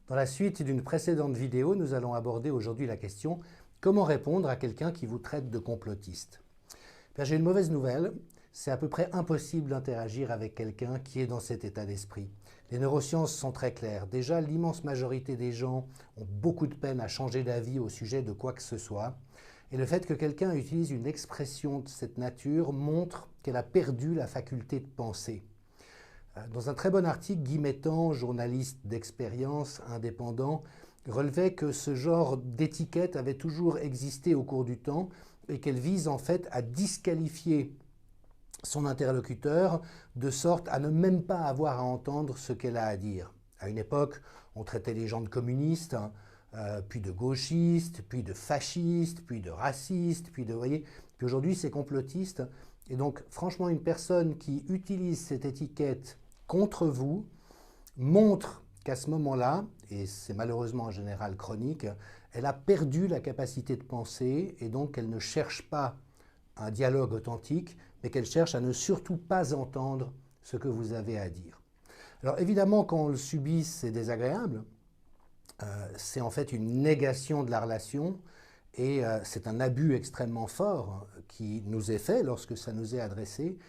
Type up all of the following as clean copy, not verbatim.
Dans la suite d'une précédente vidéo, nous allons aborder aujourd'hui la question « Comment répondre à quelqu'un qui vous traite de complotiste ?» J'ai une mauvaise nouvelle, c'est à peu près impossible d'interagir avec quelqu'un qui est dans cet état d'esprit. Les neurosciences sont très claires. Déjà, l'immense majorité des gens ont beaucoup de peine à changer d'avis au sujet de quoi que ce soit. Et le fait que quelqu'un utilise une expression de cette nature montre qu'elle a perdu la faculté de penser. Dans un très bon article, Guy Mettan, journaliste d'expérience indépendant, relevait que ce genre d'étiquette avait toujours existé au cours du temps et qu'elle vise en fait à disqualifier son interlocuteur de sorte à ne même pas avoir à entendre ce qu'elle a à dire. À une époque, on traitait les gens de communistes, puis de gauchistes, puis de fascistes, puis de racistes, puis de... Vous voyez, puis aujourd'hui c'est complotiste. Et donc franchement, une personne qui utilise cette étiquette contre vous montre qu'à ce moment-là, et c'est malheureusement en général chronique, elle a perdu la capacité de penser et donc elle ne cherche pas un dialogue authentique, mais qu'elle cherche à ne surtout pas entendre ce que vous avez à dire. Alors évidemment, quand on le subit, c'est désagréable. C'est en fait une négation de la relation et c'est un abus extrêmement fort qui nous est fait lorsque ça nous est adressé.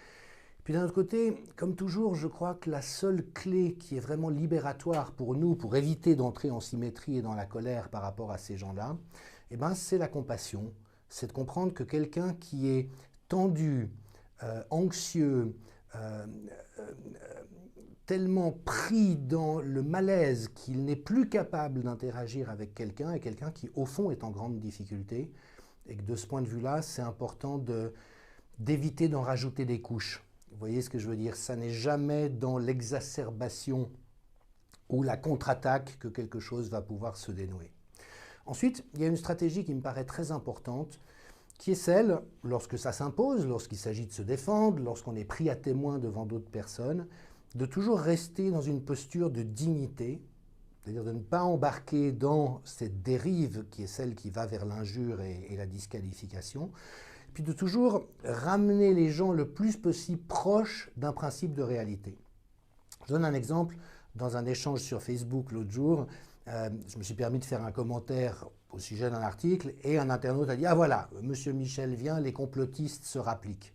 Puis d'un autre côté, comme toujours, je crois que la seule clé qui est vraiment libératoire pour nous, pour éviter d'entrer en symétrie et dans la colère par rapport à ces gens-là, eh ben, c'est la compassion. C'est de comprendre que quelqu'un qui est tendu, anxieux, tellement pris dans le malaise qu'il n'est plus capable d'interagir avec quelqu'un, et quelqu'un qui, au fond, est en grande difficulté, et que de ce point de vue-là, c'est important d'éviter d'en rajouter des couches. Vous voyez ce que je veux dire? Ça n'est jamais dans l'exacerbation ou la contre-attaque que quelque chose va pouvoir se dénouer. Ensuite, il y a une stratégie qui me paraît très importante, qui est celle, lorsque ça s'impose, lorsqu'il s'agit de se défendre, lorsqu'on est pris à témoin devant d'autres personnes, de toujours rester dans une posture de dignité, c'est-à-dire de ne pas embarquer dans cette dérive qui est celle qui va vers l'injure et la disqualification, puis de toujours ramener les gens le plus possible proches d'un principe de réalité. Je donne un exemple. Dans un échange sur Facebook l'autre jour, je me suis permis de faire un commentaire au sujet d'un article et un internaute a dit « Ah voilà, Monsieur Michel vient, les complotistes se rappliquent ».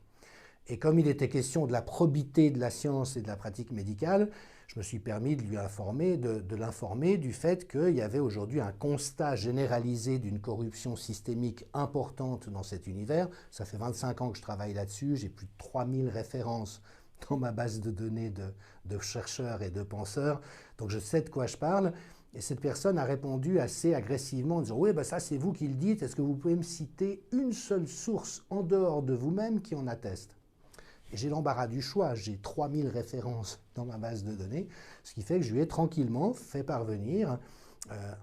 Et comme il était question de la probité de la science et de la pratique médicale, je me suis permis de lui informer, de l'informer du fait qu'il y avait aujourd'hui un constat généralisé d'une corruption systémique importante dans cet univers. Ça fait 25 ans que je travaille là-dessus, j'ai plus de 3000 références dans ma base de données de chercheurs et de penseurs, donc je sais de quoi je parle. Et cette personne a répondu assez agressivement en disant « Oui, ben ça c'est vous qui le dites, est-ce que vous pouvez me citer une seule source en dehors de vous-même qui en atteste ?» Et j'ai l'embarras du choix, j'ai 3000 références dans ma base de données, ce qui fait que je lui ai tranquillement fait parvenir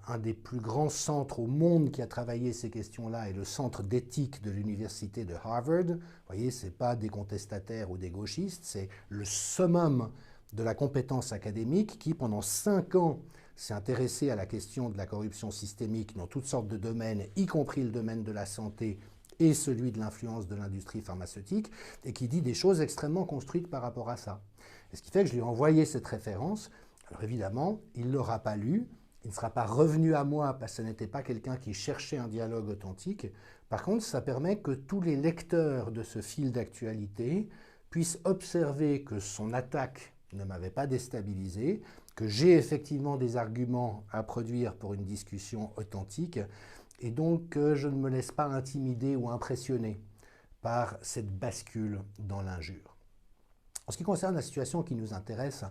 un des plus grands centres au monde qui a travaillé ces questions-là est le centre d'éthique de l'université de Harvard. Vous voyez, ce n'est pas des contestataires ou des gauchistes, c'est le summum de la compétence académique qui, pendant 5 ans, s'est intéressé à la question de la corruption systémique dans toutes sortes de domaines, y compris le domaine de la santé et celui de l'influence de l'industrie pharmaceutique, et qui dit des choses extrêmement construites par rapport à ça. Et ce qui fait que je lui ai envoyé cette référence. Alors évidemment, il ne l'aura pas lu, il ne sera pas revenu à moi parce que ce n'était pas quelqu'un qui cherchait un dialogue authentique. Par contre, ça permet que tous les lecteurs de ce fil d'actualité puissent observer que son attaque ne m'avait pas déstabilisé, que j'ai effectivement des arguments à produire pour une discussion authentique, et donc je ne me laisse pas intimider ou impressionner par cette bascule dans l'injure. En ce qui concerne la situation qui nous intéresse,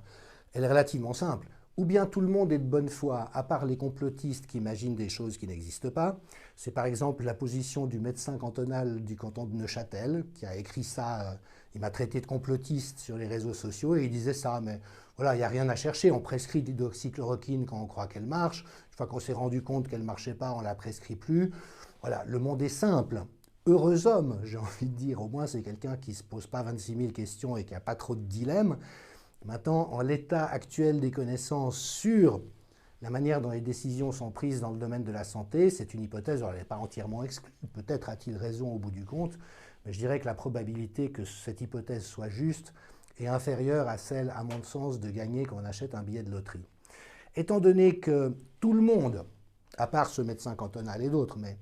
elle est relativement simple. Ou bien tout le monde est de bonne foi, à part les complotistes qui imaginent des choses qui n'existent pas. C'est par exemple la position du médecin cantonal du canton de Neuchâtel, qui a écrit ça, il m'a traité de complotiste sur les réseaux sociaux, et il disait ça, mais voilà, il n'y a rien à chercher, on prescrit l'hydroxychloroquine quand on croit qu'elle marche, une fois qu'on s'est rendu compte qu'elle ne marchait pas, on ne la prescrit plus. Voilà, le monde est simple. Heureux homme, j'ai envie de dire, au moins c'est quelqu'un qui ne se pose pas 26 000 questions et qui n'a pas trop de dilemmes. Maintenant, en l'état actuel des connaissances sur la manière dont les décisions sont prises dans le domaine de la santé, c'est une hypothèse, elle n'est pas entièrement exclue, peut-être a-t-il raison au bout du compte, mais je dirais que la probabilité que cette hypothèse soit juste est inférieure à celle, à mon sens, de gagner quand on achète un billet de loterie. Étant donné que tout le monde, à part ce médecin cantonal et d'autres, mais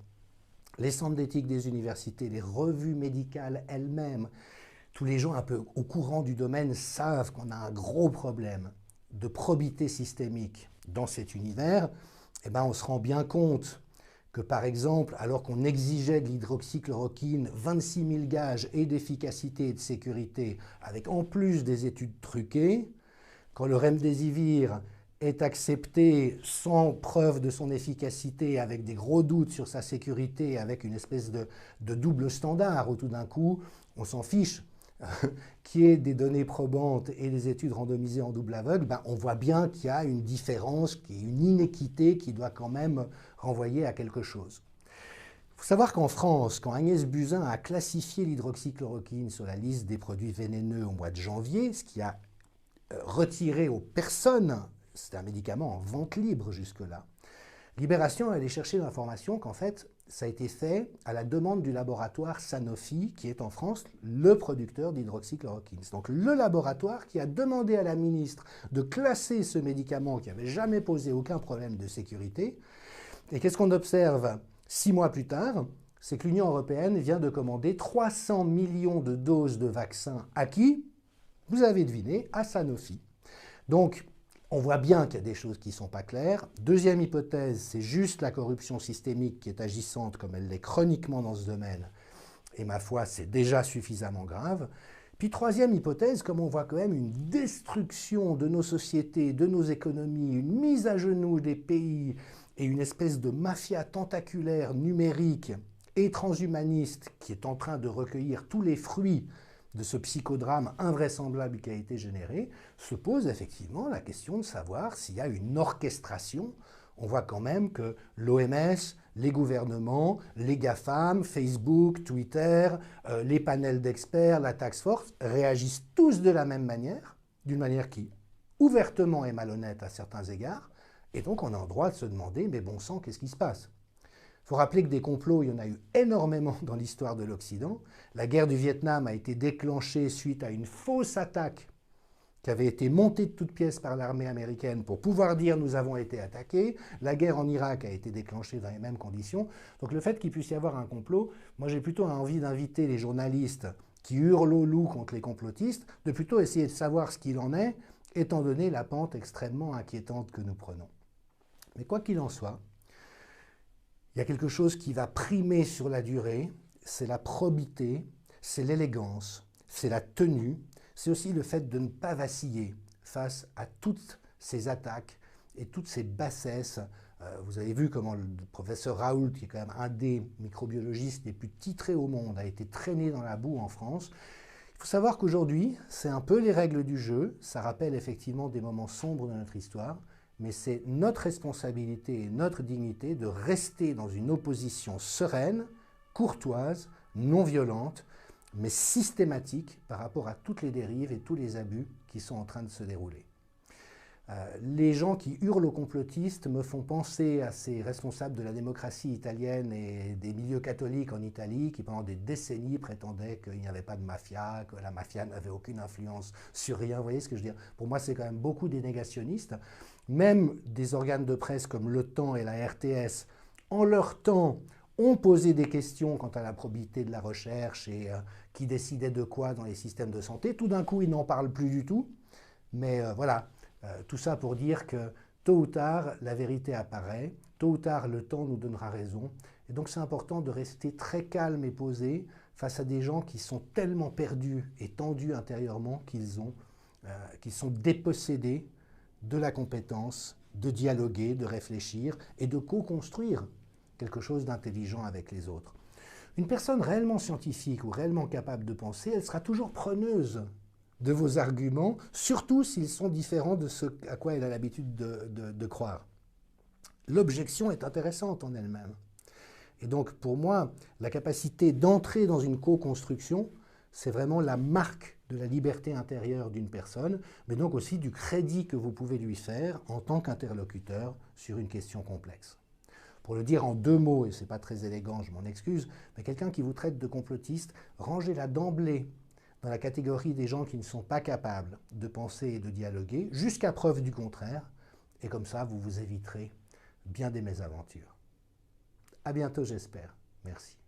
les centres d'éthique des universités, les revues médicales elles-mêmes, tous les gens un peu au courant du domaine savent qu'on a un gros problème de probité systémique dans cet univers, eh ben on se rend bien compte que par exemple, alors qu'on exigeait de l'hydroxychloroquine 26 000 gages et d'efficacité et de sécurité, avec en plus des études truquées, quand le remdesivir est accepté sans preuve de son efficacité, avec des gros doutes sur sa sécurité, avec une espèce de double standard, où tout d'un coup, on s'en fiche, qui est des données probantes et des études randomisées en double aveugle, ben on voit bien qu'il y a une différence, qu'il y a une inéquité qui doit quand même renvoyer à quelque chose. Il faut savoir qu'en France, quand Agnès Buzyn a classifié l'hydroxychloroquine sur la liste des produits vénéneux au mois de janvier, ce qui a retiré aux personnes, c'est un médicament en vente libre jusque-là, Libération est allé chercher l'information qu'en fait, ça a été fait à la demande du laboratoire Sanofi, qui est en France le producteur d'hydroxychloroquine. C'est donc le laboratoire qui a demandé à la ministre de classer ce médicament qui n'avait jamais posé aucun problème de sécurité. Et qu'est-ce qu'on observe 6 mois plus tard? C'est que l'Union européenne vient de commander 300 millions de doses de vaccins à qui? Vous avez deviné, à Sanofi. Donc, on voit bien qu'il y a des choses qui ne sont pas claires. Deuxième hypothèse, c'est juste la corruption systémique qui est agissante comme elle l'est chroniquement dans ce domaine. Et ma foi, c'est déjà suffisamment grave. Puis troisième hypothèse, comme on voit quand même une destruction de nos sociétés, de nos économies, une mise à genoux des pays et une espèce de mafia tentaculaire numérique et transhumaniste qui est en train de recueillir tous les fruits de ce psychodrame invraisemblable qui a été généré, se pose effectivement la question de savoir s'il y a une orchestration. On voit quand même que l'OMS, les gouvernements, les GAFAM, Facebook, Twitter, les panels d'experts, la task force, réagissent tous de la même manière, d'une manière qui ouvertement est malhonnête à certains égards, et donc on a le droit de se demander, mais bon sang, qu'est-ce qui se passe ? Il faut rappeler que des complots, il y en a eu énormément dans l'histoire de l'Occident. La guerre du Vietnam a été déclenchée suite à une fausse attaque qui avait été montée de toutes pièces par l'armée américaine pour pouvoir dire nous avons été attaqués. La guerre en Irak a été déclenchée dans les mêmes conditions. Donc le fait qu'il puisse y avoir un complot, moi j'ai plutôt envie d'inviter les journalistes qui hurlent au loup contre les complotistes, de plutôt essayer de savoir ce qu'il en est, étant donné la pente extrêmement inquiétante que nous prenons. Mais quoi qu'il en soit, il y a quelque chose qui va primer sur la durée, c'est la probité, c'est l'élégance, c'est la tenue, c'est aussi le fait de ne pas vaciller face à toutes ces attaques et toutes ces bassesses. Vous avez vu comment le professeur Raoult, qui est quand même un des microbiologistes les plus titrés au monde, a été traîné dans la boue en France. Il faut savoir qu'aujourd'hui, c'est un peu les règles du jeu, ça rappelle effectivement des moments sombres de notre histoire, mais c'est notre responsabilité et notre dignité de rester dans une opposition sereine, courtoise, non violente, mais systématique par rapport à toutes les dérives et tous les abus qui sont en train de se dérouler. Les gens qui hurlent aux complotistes me font penser à ces responsables de la démocratie italienne et des milieux catholiques en Italie qui pendant des décennies prétendaient qu'il n'y avait pas de mafia, que la mafia n'avait aucune influence sur rien. Vous voyez ce que je veux dire? Pour moi, c'est quand même beaucoup des négationnistes. Même des organes de presse comme Le Temps et la RTS, en leur temps, ont posé des questions quant à la probité de la recherche et qui décidait de quoi dans les systèmes de santé. Tout d'un coup, ils n'en parlent plus du tout. Mais voilà. Tout ça pour dire que tôt ou tard, la vérité apparaît, tôt ou tard, le temps nous donnera raison. Et donc c'est important de rester très calme et posé face à des gens qui sont tellement perdus et tendus intérieurement qu'ils sont dépossédés de la compétence de dialoguer, de réfléchir et de co-construire quelque chose d'intelligent avec les autres. Une personne réellement scientifique ou réellement capable de penser, elle sera toujours preneuse de vos arguments, surtout s'ils sont différents de ce à quoi elle a l'habitude de croire. L'objection est intéressante en elle-même. Et donc, pour moi, la capacité d'entrer dans une co-construction, c'est vraiment la marque de la liberté intérieure d'une personne, mais donc aussi du crédit que vous pouvez lui faire en tant qu'interlocuteur sur une question complexe. Pour le dire en 2 mots, et ce n'est pas très élégant, je m'en excuse, mais quelqu'un qui vous traite de complotiste, rangez-la d'emblée dans la catégorie des gens qui ne sont pas capables de penser et de dialoguer, jusqu'à preuve du contraire, Et comme ça, vous vous éviterez bien des mésaventures. À bientôt, j'espère. Merci.